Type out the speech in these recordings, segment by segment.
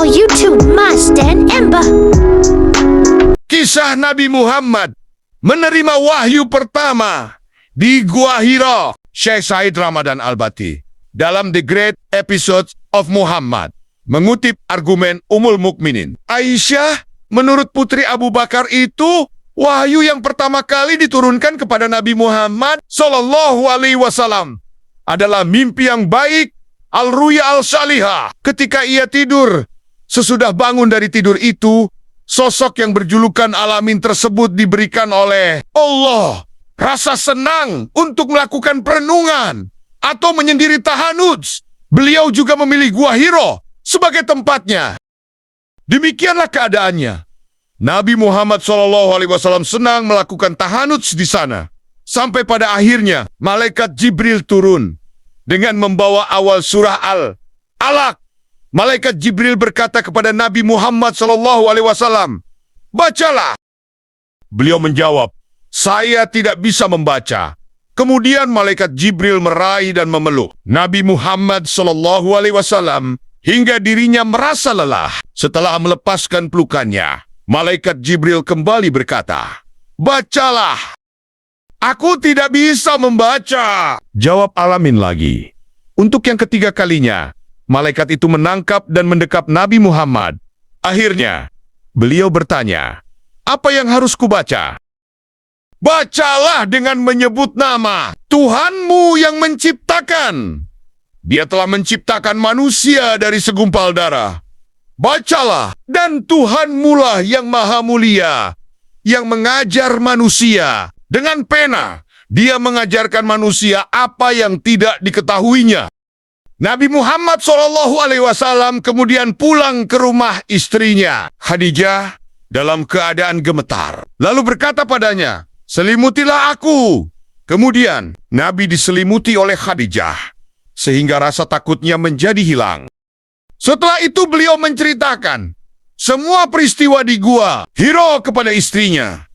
channel YouTube Mas dan Ember. Kisah Nabi Muhammad menerima wahyu pertama di Gua Hira, Syekh Said Ramadan Al-Bati dalam The Great Episodes of Muhammad mengutip argumen Ummul Mukminin Aisyah. Menurut putri Abu Bakar itu wahyu yang pertama kali diturunkan kepada Nabi Muhammad Sallallahu Alaihi Wasallam adalah mimpi yang baik, al-ruya al-salihah, ketika ia tidur. Sesudah bangun dari tidur itu, sosok yang berjulukan Alamin tersebut diberikan oleh Allah rasa senang untuk melakukan perenungan atau menyendiri tahanuds. Beliau juga memilih Gua Hira sebagai tempatnya. Demikianlah keadaannya. Nabi Muhammad SAW senang melakukan tahanuds di sana. Sampai pada akhirnya, malaikat Jibril turun dengan membawa awal surah Al-Alaq. Malaikat Jibril berkata kepada Nabi Muhammad SAW, "Bacalah." Beliau menjawab, "Saya tidak bisa membaca." Kemudian malaikat Jibril meraih dan memeluk Nabi Muhammad SAW hingga dirinya merasa lelah. Setelah melepaskan pelukannya, malaikat Jibril kembali berkata, "Bacalah." "Aku tidak bisa membaca," jawab Alamin lagi. Untuk yang ketiga kalinya, malaikat itu menangkap dan mendekap Nabi Muhammad. Akhirnya, beliau bertanya, "Apa yang harus kubaca?" "Bacalah dengan menyebut nama Tuhanmu yang menciptakan. Dia telah menciptakan manusia dari segumpal darah. Bacalah, dan Tuhanmulah yang maha mulia, yang mengajar manusia dengan pena. Dia mengajarkan manusia apa yang tidak diketahuinya." Nabi Muhammad SAW kemudian pulang ke rumah istrinya, Khadijah, dalam keadaan gemetar. Lalu berkata padanya, "Selimutilah aku." Kemudian, Nabi diselimuti oleh Khadijah, sehingga rasa takutnya menjadi hilang. Setelah itu beliau menceritakan semua peristiwa di Gua Hira kepada istrinya.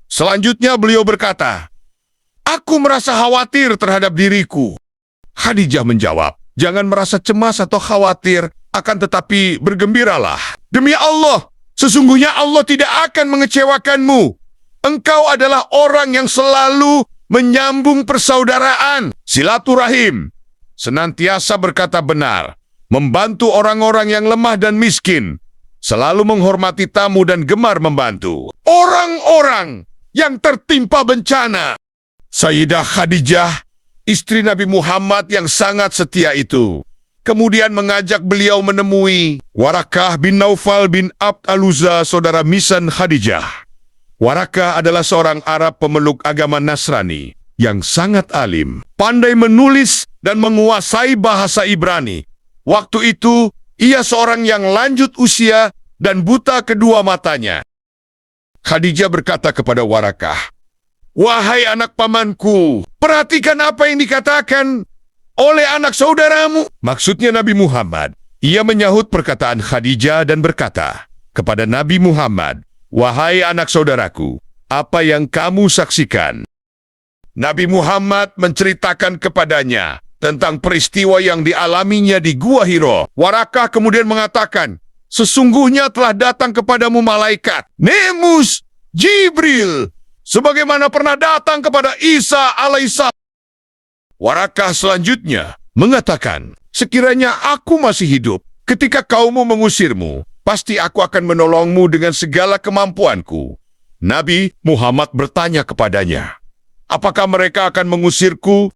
Selanjutnya beliau berkata, "Aku merasa khawatir terhadap diriku." Khadijah menjawab, "Jangan merasa cemas atau khawatir, akan tetapi bergembiralah. Demi Allah, sesungguhnya Allah tidak akan mengecewakanmu. Engkau adalah orang yang selalu menyambung persaudaraan, silaturahim, senantiasa berkata benar, membantu orang-orang yang lemah dan miskin, selalu menghormati tamu dan gemar membantu orang-orang yang tertimpa bencana." Sayyidah Khadijah, istri Nabi Muhammad yang sangat setia itu, kemudian mengajak beliau menemui Warakah bin Naufal bin Abd al-Uzza, saudara misan Khadijah. Warakah adalah seorang Arab pemeluk agama Nasrani yang sangat alim, pandai menulis dan menguasai bahasa Ibrani. Waktu itu, ia seorang yang lanjut usia dan buta kedua matanya. Khadijah berkata kepada Warakah, "Wahai anak pamanku, perhatikan apa yang dikatakan oleh anak saudaramu." Maksudnya Nabi Muhammad. Ia menyahut perkataan Khadijah dan berkata kepada Nabi Muhammad, "Wahai anak saudaraku, apa yang kamu saksikan?" Nabi Muhammad menceritakan kepadanya tentang peristiwa yang dialaminya di Gua Hira. Warakah kemudian mengatakan, "Sesungguhnya telah datang kepadamu malaikat Nemus Jibril, sebagaimana pernah datang kepada Isa alaihissalam." Warakah selanjutnya mengatakan, "Sekiranya aku masih hidup ketika kaummu mengusirmu, pasti aku akan menolongmu dengan segala kemampuanku." Nabi Muhammad bertanya kepadanya, "Apakah mereka akan mengusirku?"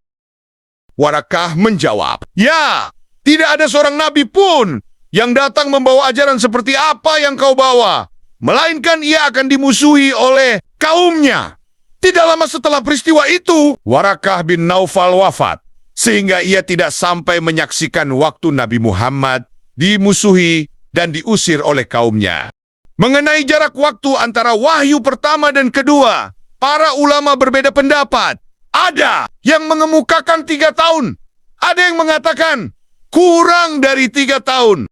Warakah menjawab, "Ya, tidak ada seorang nabi pun yang datang membawa ajaran seperti apa yang kau bawa, melainkan ia akan dimusuhi oleh kaumnya." Tidak lama setelah peristiwa itu, Warakah bin Naufal wafat, sehingga ia tidak sampai menyaksikan waktu Nabi Muhammad dimusuhi dan diusir oleh kaumnya. Mengenai jarak waktu antara wahyu pertama dan kedua, para ulama berbeda pendapat. Ada yang mengemukakan 3 tahun, ada yang mengatakan kurang dari 3 tahun.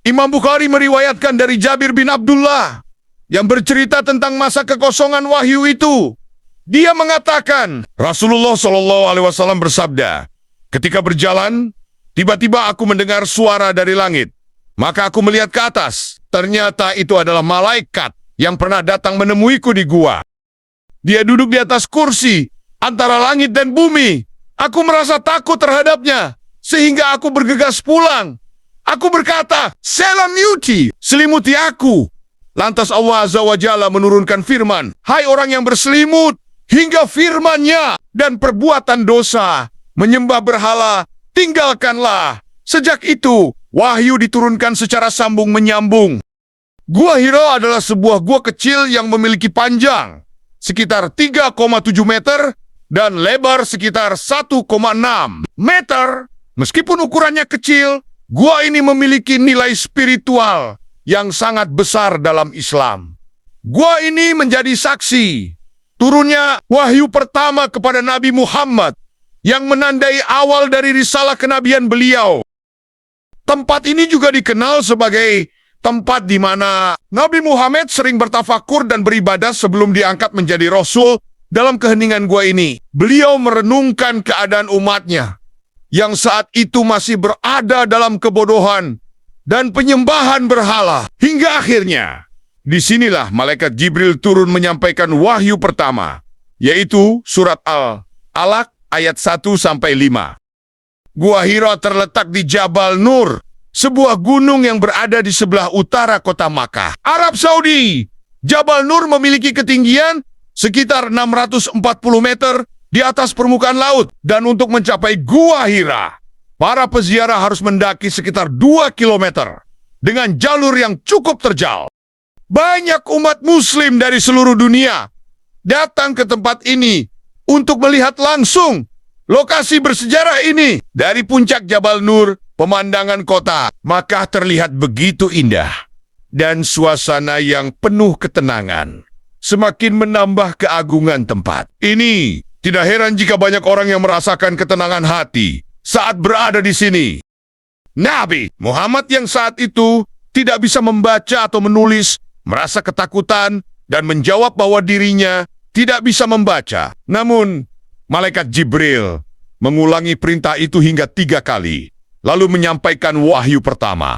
Imam Bukhari meriwayatkan dari Jabir bin Abdullah yang bercerita tentang masa kekosongan wahyu itu. Dia mengatakan, Rasulullah SAW bersabda, "Ketika berjalan, tiba-tiba aku mendengar suara dari langit. Maka aku melihat ke atas. Ternyata itu adalah malaikat yang pernah datang menemuiku di gua. Dia duduk di atas kursi antara langit dan bumi. Aku merasa takut terhadapnya, sehingga aku bergegas pulang. Aku berkata, "Selam Yuti, selimuti aku." Lantas Allah Azza wa Jalla menurunkan firman, "Hai orang yang berselimut, hingga firman-Nya dan perbuatan dosa, menyembah berhala, tinggalkanlah." Sejak itu, wahyu diturunkan secara sambung-menyambung. Gua Hira adalah sebuah gua kecil yang memiliki panjang sekitar 3,7 meter dan lebar sekitar 1,6 meter. Meskipun ukurannya kecil, gua ini memiliki nilai spiritual yang sangat besar dalam Islam. Gua ini menjadi saksi turunnya wahyu pertama kepada Nabi Muhammad yang menandai awal dari risalah kenabian beliau. Tempat ini juga dikenal sebagai tempat di mana Nabi Muhammad sering bertafakur dan beribadah sebelum diangkat menjadi Rasul. Dalam keheningan gua ini, beliau merenungkan keadaan umatnya yang saat itu masih berada dalam kebodohan dan penyembahan berhala. Hingga akhirnya, disinilah malaikat Jibril turun menyampaikan wahyu pertama, yaitu surat Al-Alaq ayat 1-5. Gua Hira terletak di Jabal Nur, sebuah gunung yang berada di sebelah utara kota Makkah, Arab Saudi. Jabal Nur memiliki ketinggian sekitar 640 meter di atas permukaan laut. Dan untuk mencapai Gua Hira, para peziarah harus mendaki sekitar 2 kilometer dengan jalur yang cukup terjal. Banyak umat muslim dari seluruh dunia datang ke tempat ini untuk melihat langsung lokasi bersejarah ini. Dari puncak Jabal Nur, pemandangan kota Makkah terlihat begitu indah dan suasana yang penuh ketenangan semakin menambah keagungan tempat ini. Tidak heran jika banyak orang yang merasakan ketenangan hati saat berada di sini. Nabi Muhammad yang saat itu tidak bisa membaca atau menulis merasa ketakutan dan menjawab bahwa dirinya tidak bisa membaca. Namun, malaikat Jibril mengulangi perintah itu hingga 3 kali, lalu menyampaikan wahyu pertama.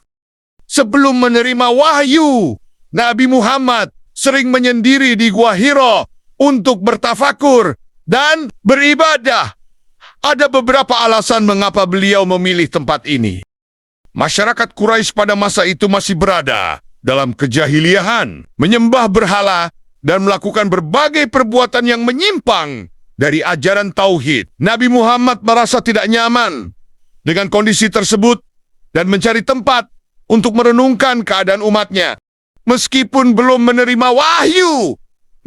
Sebelum menerima wahyu, Nabi Muhammad sering menyendiri di Gua Hira untuk bertafakur dan beribadah. Ada beberapa alasan mengapa beliau memilih tempat ini. Masyarakat Quraisy pada masa itu masih berada dalam kejahiliahan, menyembah berhala, dan melakukan berbagai perbuatan yang menyimpang dari ajaran tauhid. Nabi Muhammad merasa tidak nyaman dengan kondisi tersebut dan mencari tempat untuk merenungkan keadaan umatnya. Meskipun belum menerima wahyu,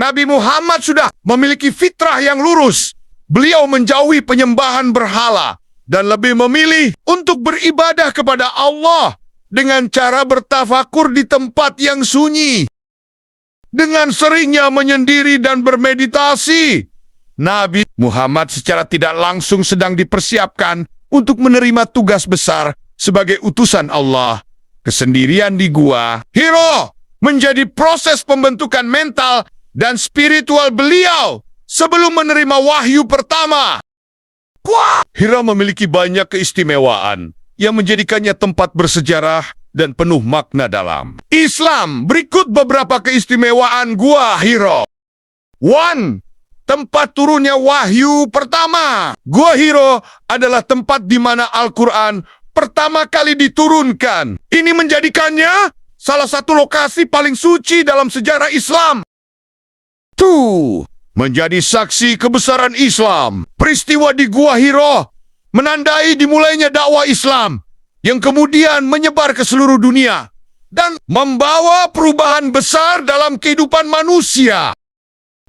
Nabi Muhammad sudah memiliki fitrah yang lurus. Beliau menjauhi penyembahan berhala dan lebih memilih untuk beribadah kepada Allah dengan cara bertafakur di tempat yang sunyi. Dengan seringnya menyendiri dan bermeditasi, Nabi Muhammad secara tidak langsung sedang dipersiapkan untuk menerima tugas besar sebagai utusan Allah. Kesendirian di Gua Hira menjadi proses pembentukan mental dan spiritual beliau sebelum menerima wahyu pertama. Gua Hira memiliki banyak keistimewaan yang menjadikannya tempat bersejarah dan penuh makna dalam Islam. Berikut beberapa keistimewaan Gua Hira. 1. Tempat turunnya wahyu pertama. Gua Hira adalah tempat di mana Al-Quran pertama kali diturunkan. Ini menjadikannya salah satu lokasi paling suci dalam sejarah Islam. 2. Menjadi saksi kebesaran Islam. Peristiwa di Gua Hira menandai dimulainya dakwah Islam yang kemudian menyebar ke seluruh dunia dan membawa perubahan besar dalam kehidupan manusia.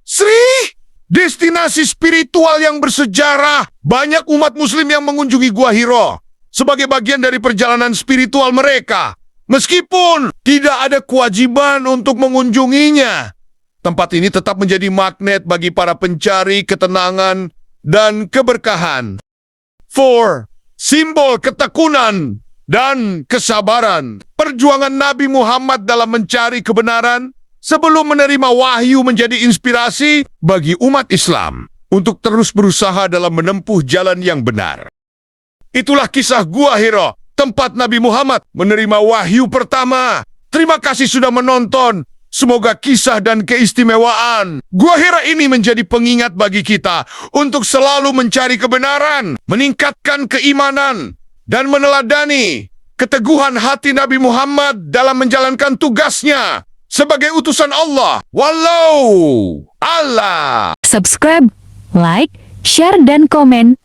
3. Destinasi spiritual yang bersejarah. Banyak umat muslim yang mengunjungi Gua Hira sebagai bagian dari perjalanan spiritual mereka, meskipun tidak ada kewajiban untuk mengunjunginya. Tempat ini tetap menjadi magnet bagi para pencari ketenangan dan keberkahan. 4. Simbol ketekunan dan kesabaran. Perjuangan Nabi Muhammad dalam mencari kebenaran sebelum menerima wahyu menjadi inspirasi bagi umat Islam untuk terus berusaha dalam menempuh jalan yang benar. Itulah kisah Gua Hira, tempat Nabi Muhammad menerima wahyu pertama. Terima kasih sudah menonton. Semoga kisah dan keistimewaan Gua Hira ini menjadi pengingat bagi kita untuk selalu mencari kebenaran, meningkatkan keimanan, dan meneladani keteguhan hati Nabi Muhammad dalam menjalankan tugasnya sebagai utusan Allah. Walau Allah. Subscribe, like, share, dan komen